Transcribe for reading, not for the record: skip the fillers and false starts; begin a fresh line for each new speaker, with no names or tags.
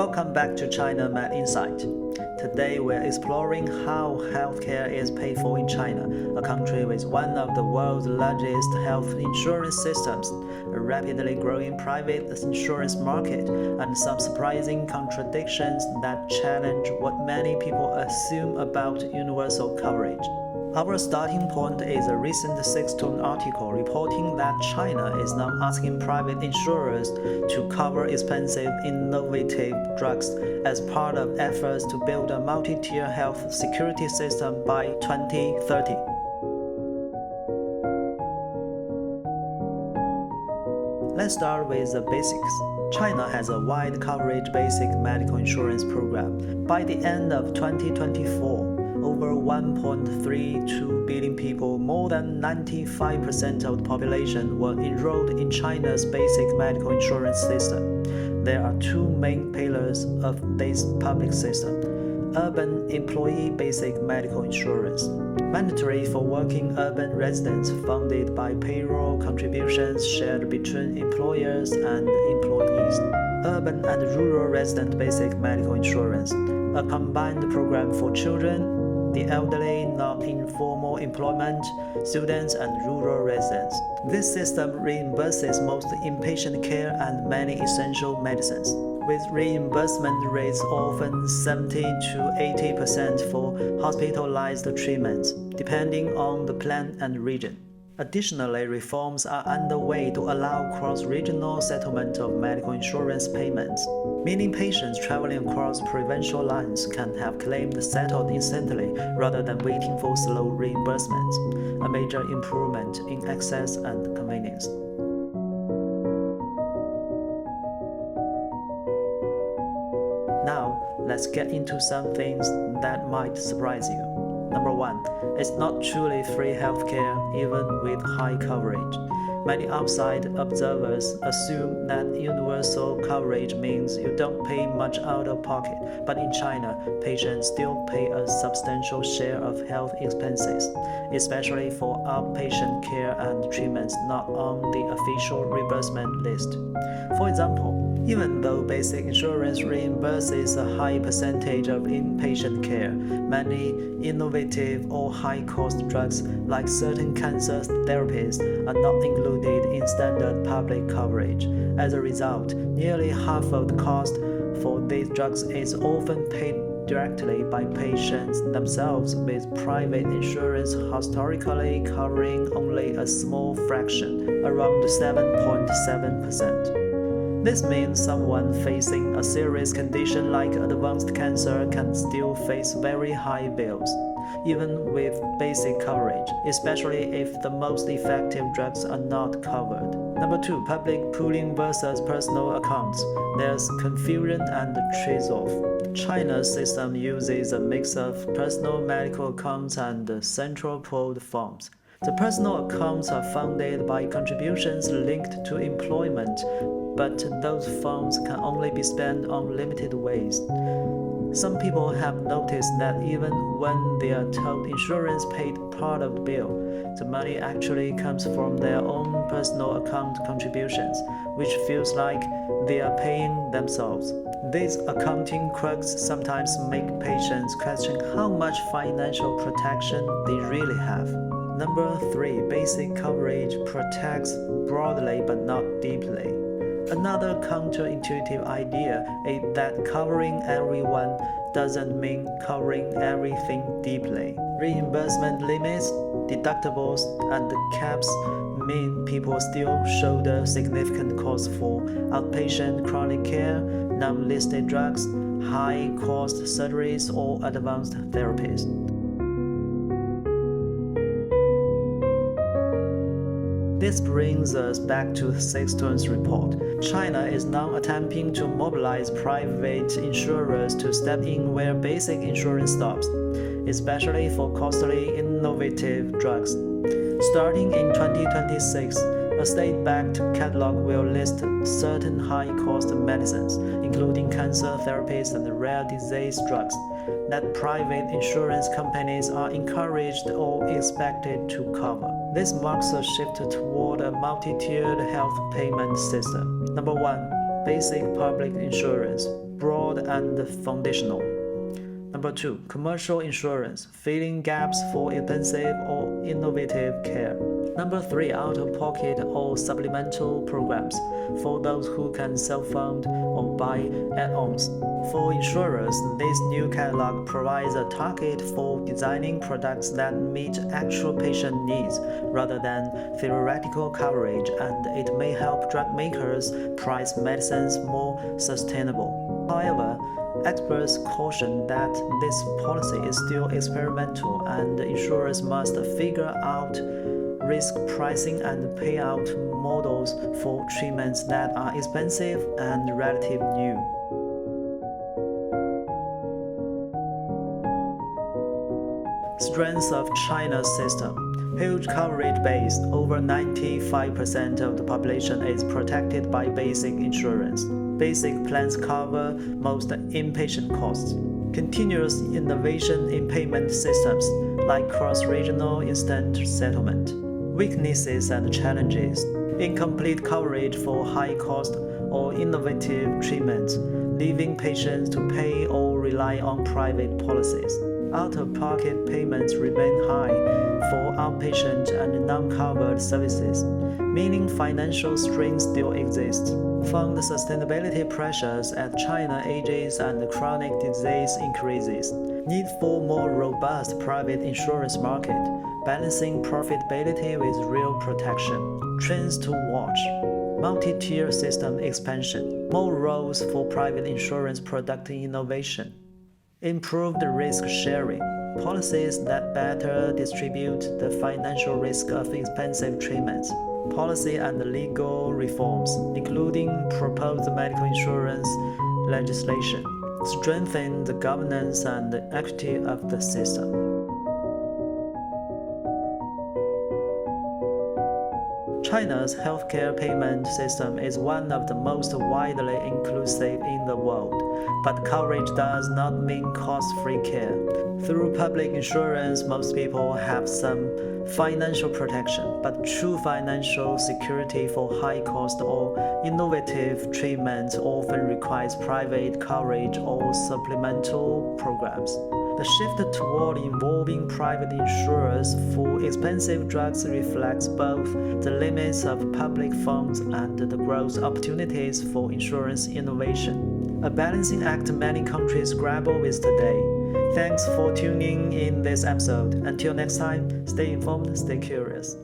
Welcome back to China Med Insight. Today we're exploring how healthcare is paid for in China, a country with one of the world's largest health insurance systems, a rapidly growing private insurance market, and some surprising contradictions that challenge what many people assume about universal coverage. Our starting point is a recent Six-Tone article reporting that China is now asking private insurers to cover expensive, innovative drugs as part of efforts to build a multi-tier health security system by 2030. Let's start with the basics. China has a wide coverage basic medical insurance program. By the end of 2024, over 1.32 billion people, more than 95% of the population, were enrolled in China's basic medical insurance system. There are two main pillars of this public system: urban employee basic medical insurance, mandatory for working urban residents, funded by payroll contributions shared between employers and employees; urban and rural resident basic medical insurance, a combined program for children, the elderly, not in formal employment, students, and rural residents. This system reimburses most inpatient care and many essential medicines, with reimbursement rates often 70 to 80% for hospitalized treatments, depending on the plan and region. Additionally, reforms are underway to allow cross-regional settlement of medical insurance payments, meaning patients traveling across provincial lines can have claims settled instantly rather than waiting for slow reimbursements, a major improvement in access and convenience. Now, let's get into some things that might surprise you. Number 1, it's not truly free healthcare even with high coverage. Many outside observers assume that universal coverage means you don't pay much out of pocket, but in China, patients still pay a substantial share of health expenses, especially for outpatient care and treatments not on the official reimbursement list. For example, even though basic insurance reimburses a high percentage of inpatient care, many innovative or high-cost drugs like certain cancer therapies are not included in standard public coverage. As a result, nearly half of the cost for these drugs is often paid directly by patients themselves, with private insurance historically covering only a small fraction, around 7.7%. This means someone facing a serious condition like advanced cancer can still face very high bills, even with basic coverage, especially if the most effective drugs are not covered. Number 2, public pooling versus personal accounts. There's confusion and trade-off. China's system uses a mix of personal medical accounts and central pooled funds. The personal accounts are funded by contributions linked to employment, but those funds can only be spent on limited ways. Some people have noticed that even when they are told insurance paid part of the bill, the money actually comes from their own personal account contributions, which feels like they are paying themselves. These accounting quirks sometimes make patients question how much financial protection they really have. Number 3, basic coverage protects broadly but not deeply. Another counterintuitive idea is that covering everyone doesn't mean covering everything deeply. Reimbursement limits, deductibles, and caps mean people still shoulder significant costs for outpatient chronic care, non-listed drugs, high-cost surgeries, or advanced therapies. This brings us back to Six-Tone's report. China is now attempting to mobilize private insurers to step in where basic insurance stops, especially for costly, innovative drugs. Starting in 2026, a state-backed catalog will list certain high-cost medicines, including cancer therapies and rare disease drugs, that private insurance companies are encouraged or expected to cover. This marks a shift toward a multi-tiered health payment system. Number 1, basic public insurance, broad and foundational. Number 2. Commercial insurance, filling gaps for expensive or innovative care. Number 3. Out-of-pocket or supplemental programs for those who can self-fund or buy add-ons. For insurers, this new catalog provides a target for designing products that meet actual patient needs rather than theoretical coverage, and it may help drug makers price medicines more sustainable. However, experts caution that this policy is still experimental and insurers must figure out risk pricing and payout models for treatments that are expensive and relatively new. Strengths of China's system. Huge coverage base. Over 95% of the population is protected by basic insurance. Basic plans cover most inpatient costs. Continuous innovation in payment systems, like cross-regional instant settlement. Weaknesses and challenges. Incomplete coverage for high-cost or innovative treatments, leaving patients to pay or rely on private policies. Out-of-pocket payments remain high for outpatient and non-covered services, meaning financial strain still exists. Fund sustainability pressures as China ages and chronic disease increases. Need for more robust private insurance market, balancing profitability with real protection. Trends to watch. Multi-tier system expansion. More roles for private insurance product innovation. Improved risk sharing. Policies that better distribute the financial risk of expensive treatments. Policy and legal reforms, including proposed medical insurance legislation, strengthen the governance and equity of the system. China's healthcare payment system is one of the most widely inclusive in the world, but coverage does not mean cost-free care. Through public insurance, most people have some financial protection, but true financial security for high-cost or innovative treatments often requires private coverage or supplemental programs. The shift toward involving private insurers for expensive drugs reflects both the limits of public funds and the growth opportunities for insurance innovation, a balancing act many countries grapple with today. Thanks for tuning in this episode. Until next time, stay informed, stay curious.